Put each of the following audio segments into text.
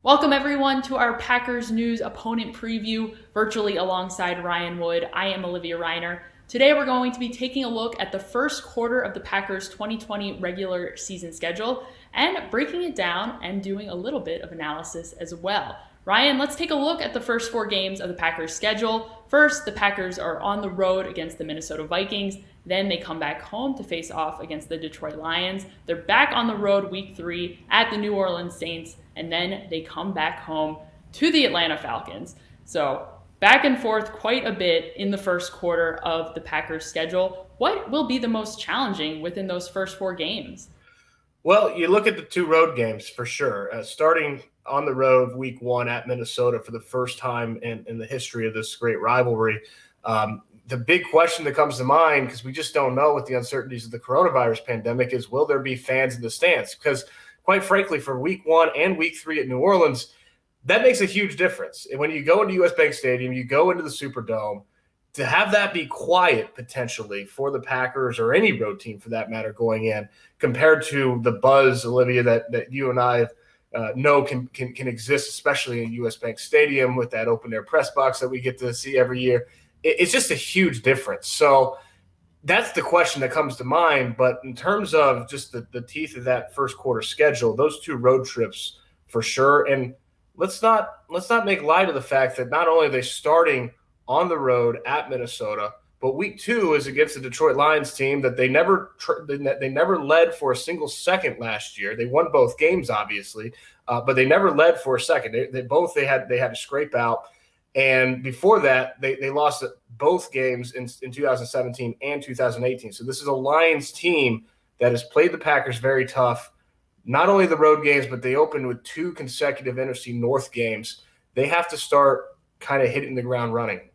Welcome everyone to our Packers News opponent preview, virtually alongside Ryan Wood. I am Olivia Reiner. Today we're going to be taking a look at the first quarter of the Packers 2020 regular season schedule and breaking it down and doing a little bit of analysis as well. Ryan, let's take a look at the first 4 games of the Packers schedule. First, the Packers are on the road against the Minnesota Vikings. Then they come back home to face off against the Detroit Lions. They're back on the road week 3 at the New Orleans Saints. And then they come back home to the Atlanta Falcons. So back and forth quite a bit in the first quarter of the Packers schedule. What will be the most challenging within those first 4 games? Well, you look at the 2 road games for sure. Starting on the road week 1 at Minnesota for the first time in the history of this great rivalry. The big question that comes to mind, because we just don't know with the uncertainties of the coronavirus pandemic, is will there be fans in the stands? Because quite frankly, for week 1 and week 3 at New Orleans, that makes a huge difference. And when you go into US Bank Stadium, you go into the Superdome, to have that be quiet potentially for the Packers or any road team for that matter going in, compared to the buzz, Olivia, that you and I know can exist, especially in US Bank Stadium with that open air press box that we get to see every year. It's just a huge difference. So that's the question that comes to mind. But in terms of just the teeth of that first quarter schedule, those 2 road trips for sure. And let's not make light of the fact that not only are they starting on the road at Minnesota, but week 2 is against the Detroit Lions team that they never led for a single second last year. They won both games, obviously, but they never led for a second. They had to scrape out. And before that, they lost both games in 2017 and 2018. So this is a Lions team that has played the Packers very tough. Not only the road games, but they opened with 2 consecutive NFC North games. They have to start kind of hitting the ground running.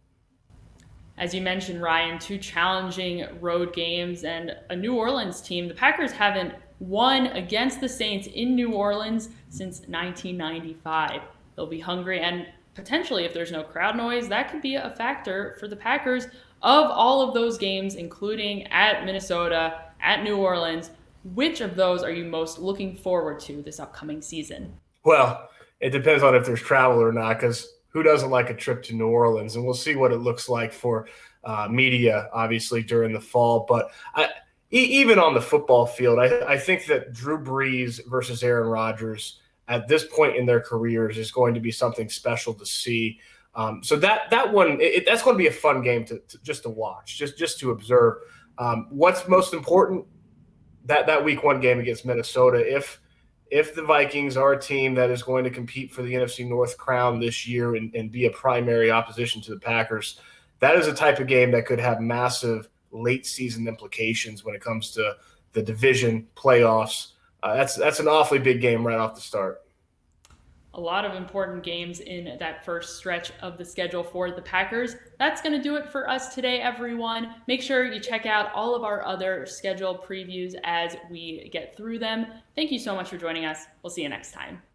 As you mentioned, Ryan, 2 challenging road games and a New Orleans team. The Packers haven't won against the Saints in New Orleans since 1995. They'll be hungry, and potentially, if there's no crowd noise, that could be a factor for the Packers. Of all of those games, including at Minnesota, at New Orleans, which of those are you most looking forward to this upcoming season? Well, it depends on if there's travel or not, because who doesn't like a trip to New Orleans? And we'll see what it looks like for media, obviously, during the fall. But even on the football field, I think that Drew Brees versus Aaron Rodgers at this point in their careers is going to be something special to see. So that one, that's going to be a fun game to just to watch, just to observe. What's most important, that week 1 game against Minnesota, if the Vikings are a team that is going to compete for the NFC North crown this year and be a primary opposition to the Packers, that is a type of game that could have massive late season implications when it comes to the division playoffs. That's an awfully big game right off the start. A lot of important games in that first stretch of the schedule for the Packers. That's going to do it for us today, everyone. Make sure you check out all of our other schedule previews as we get through them. Thank you so much for joining us. We'll see you next time.